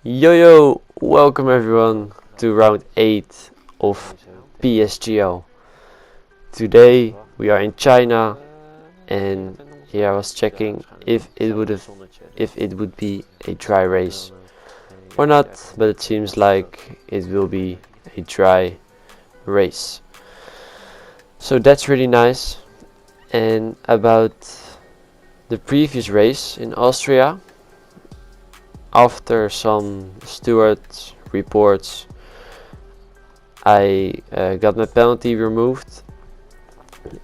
Yo, welcome everyone to round 8 of PSGL. Today we are in China, and here I was checking if it would be a dry race or not, but it seems like it will be a dry race. So that's really nice. And about the previous race in Austria, after some steward reports, I got my penalty removed,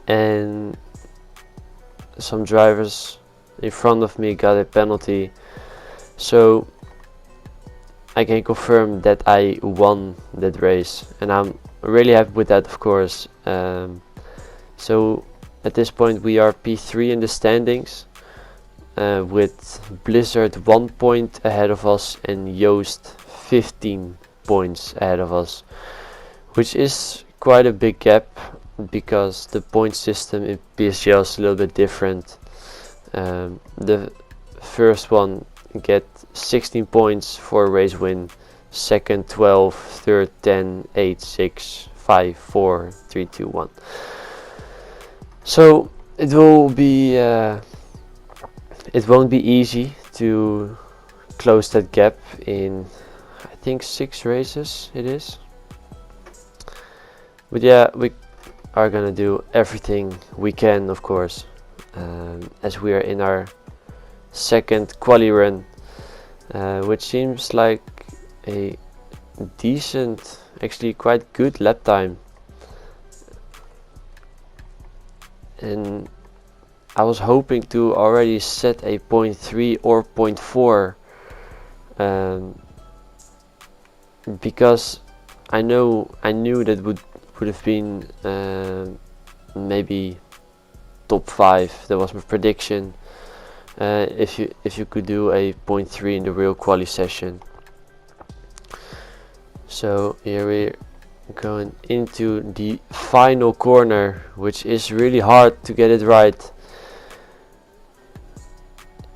and some drivers in front of me got a penalty, so I can confirm that I won that race, and I'm really happy with that, of course. So at this point we are P3 in the standings, with Blizzard 1 point ahead of us and Joost 15 points ahead of us, which is quite a big gap because the point system in PSGL is a little bit different. The first one get 16 points for a race win, second 12, third 10, 8, 6, 5, 4, 3, 2, 1. So it will be it won't be easy to close that gap in, I think, 6 races it is. But yeah, we are gonna do everything we can, of course, as we are in our second quali run, which seems like a decent, actually quite good lap time. And I was hoping to already set a 0.3 or 0.4, because I knew that would have been maybe top 5. That was my prediction. If you could do a 0.3 in the real quali session. So here we're going into the final corner, which is really hard to get it right.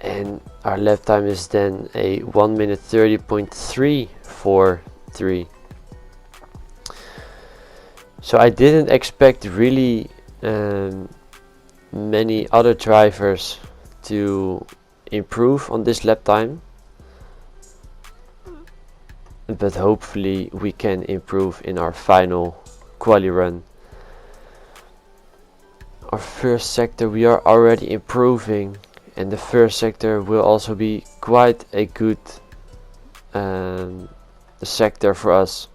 And our lap time is then a 1 minute 30.343. So I didn't expect really many other drivers to improve on this lap time, but hopefully we can improve in our final quali run. Our first sector we are already improving, and the first sector will also be quite a good sector for us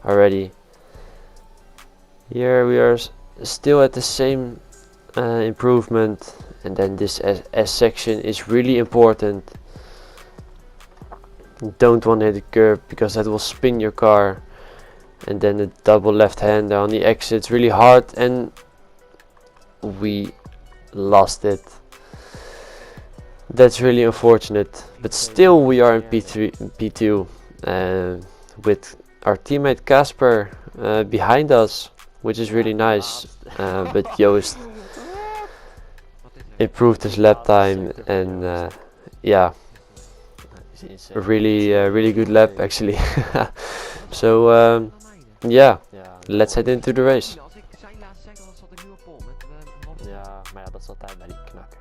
already. Here we are still at the same improvement, and then this S section is really important. Don't want to hit the curb because that will spin your car, and then the double left-hander on the exit. It's really hard, and we lost it. That's really unfortunate, but still we are in P2 with our teammate Casper behind us, which is really nice. But Joost improved his lap time, and yeah, really good lap actually. So yeah, let's head into the race. Ja, maar ja, dat is altijd bij die knakker.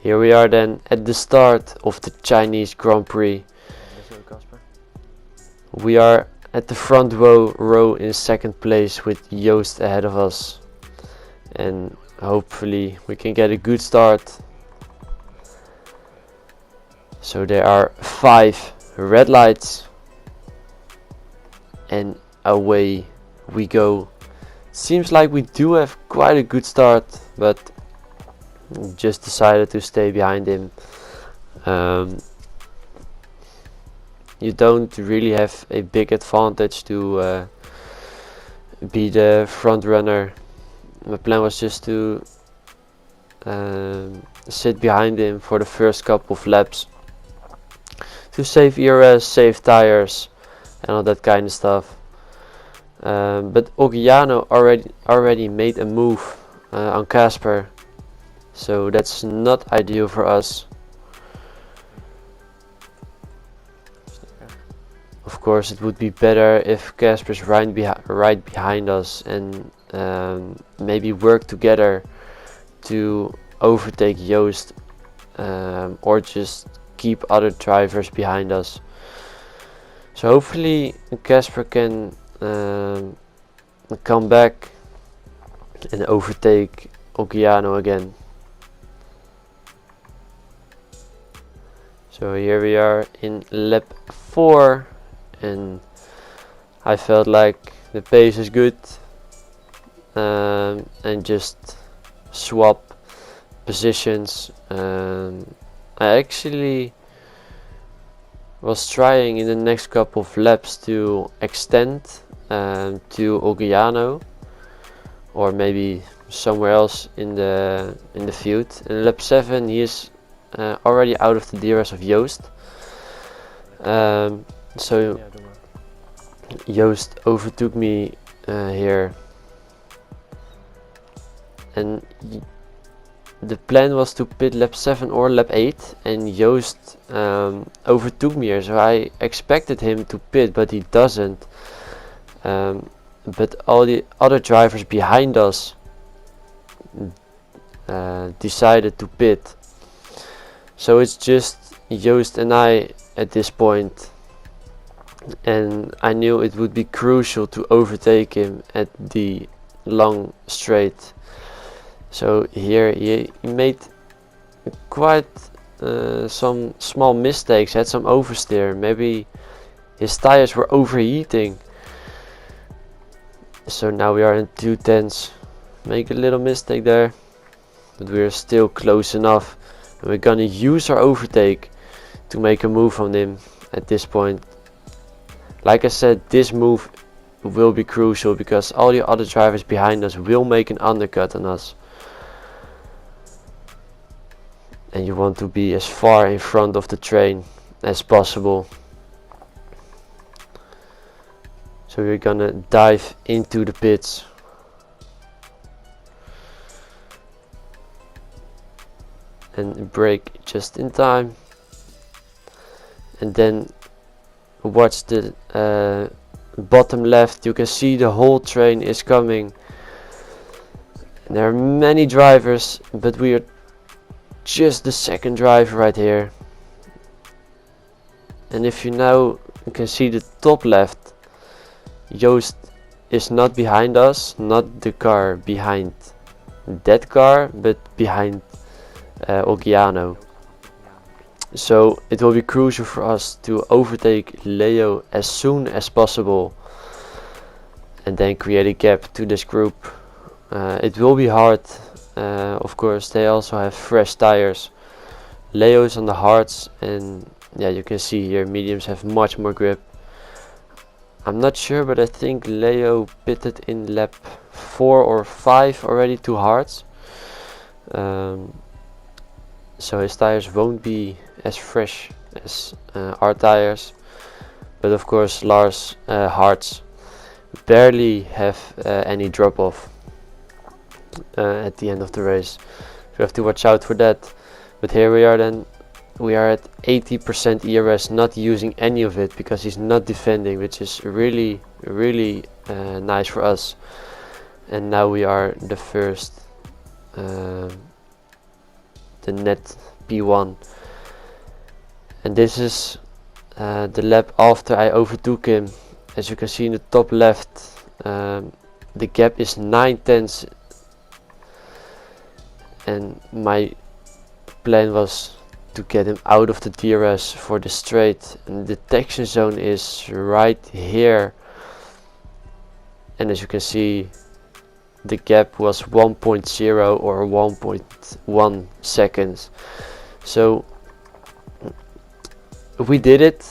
Here we are then at the start of the Chinese Grand Prix. We are at the front row in second place with Joost ahead of us, and hopefully we can get a good start. So there are 5 red lights, and away we go. Seems like we do have quite a good start, but just decided to stay behind him. You don't really have a big advantage to be the front runner. My plan was just to sit behind him for the first couple of laps to save ERS, save tires, and all that kind of stuff. But Ogiano already made a move on Casper, so that's not ideal for us. course it would be better if Casper's right behind us, and maybe work together to overtake Joost, or just keep other drivers behind us. So hopefully Casper can come back and overtake Ogiano again. So here we are in lap 4, and I felt like the pace is good, and just swap positions. I actually was trying in the next couple of laps to extend to Ogiano, or maybe somewhere else in the field. In lap 7 he is already out of the DRS of Joost. So Joost overtook me here, and the plan was to pit lap 7 or lap 8, and Joost overtook me here, so I expected him to pit, but he doesn't. But all the other drivers behind us decided to pit. So it's just Joost and I at this point, and I knew it would be crucial to overtake him at the long straight. So here he made quite some small mistakes, had some oversteer, maybe his tires were overheating. So now we are in 2/10, make a little mistake there, but we are still close enough, and we're gonna use our overtake to make a move on him at this point. Like I said, this move will be crucial because all the other drivers behind us will make an undercut on us, and you want to be as far in front of the train as possible. So we're gonna dive into the pits. And brake just in time. And then watch the bottom left. You can see the whole train is coming. And there are many drivers, but we are just the second driver right here. And if you now can see the top left, Joost is not behind us, not the car behind that car, but behind Ogiano. So it will be crucial for us to overtake Leo as soon as possible, and then create a gap to this group. It will be hard, of course. They also have fresh tires. Leo is on the hards, and yeah, you can see here mediums have much more grip. I'm not sure, but I think Leo pitted in lap 4 or 5 already to hards. So his tires won't be as fresh as our tires. But of course Lars' hards barely have any drop off at the end of the race. So you have to watch out for that. But here we are then. We are at 80% ERS, not using any of it because he's not defending, which is really nice for us. And now we are the first, the net P1, and this is the lap after I overtook him. As you can see in the top left, the gap is 9/10, and my plan was to get him out of the DRS for the straight, and the detection zone is right here, and as you can see the gap was 1.0 or 1.1 seconds. So we did it,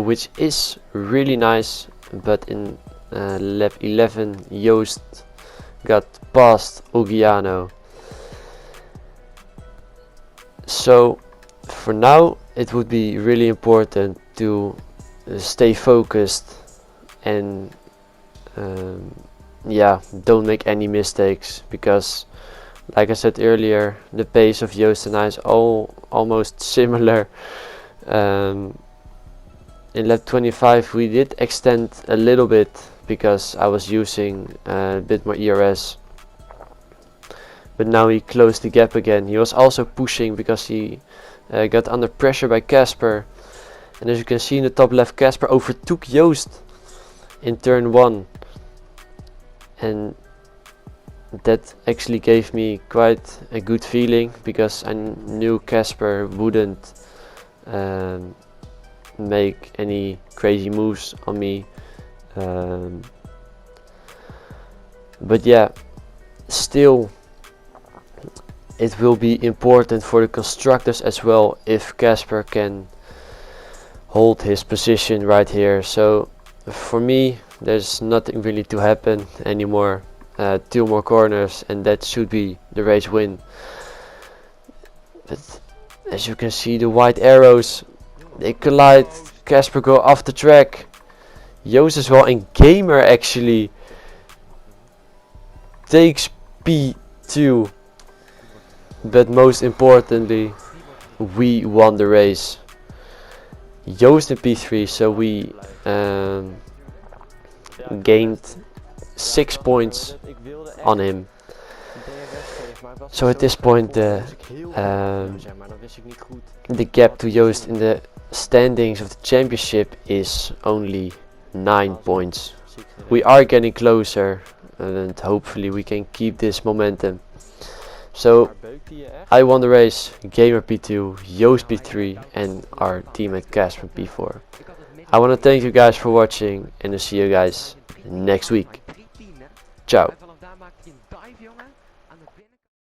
which is really nice, but in lap 11 Joost got past Ogiano. So for now it would be really important to stay focused and yeah, don't make any mistakes, because like I said earlier, the pace of Joost and I is almost similar. in lap 25 we did extend a little bit because I was using a bit more ERS. But now he closed the gap again. He was also pushing because he got under pressure by Casper. And as you can see in the top left, Casper overtook Joost in turn 1. And that actually gave me quite a good feeling because I knew Casper wouldn't make any crazy moves on me. But yeah, still it will be important for the constructors as well if Casper can hold his position right here. So for me there's nothing really to happen anymore. 2 more corners and that should be the race win. But as you can see, the white arrows, they collide. Casper go off the track. Joost as well, and Gamer actually takes P2. But most importantly, we won the race. Joost in P3, so we gained 6 points on him. So at this point the gap to Joost in the standings of the championship is only 9 points. We are getting closer and hopefully we can keep this momentum. So I won the race, Gamer P2, Joost P3 and our teammate Casper P4. I want to thank you guys for watching and I'll see you guys next week. Ciao.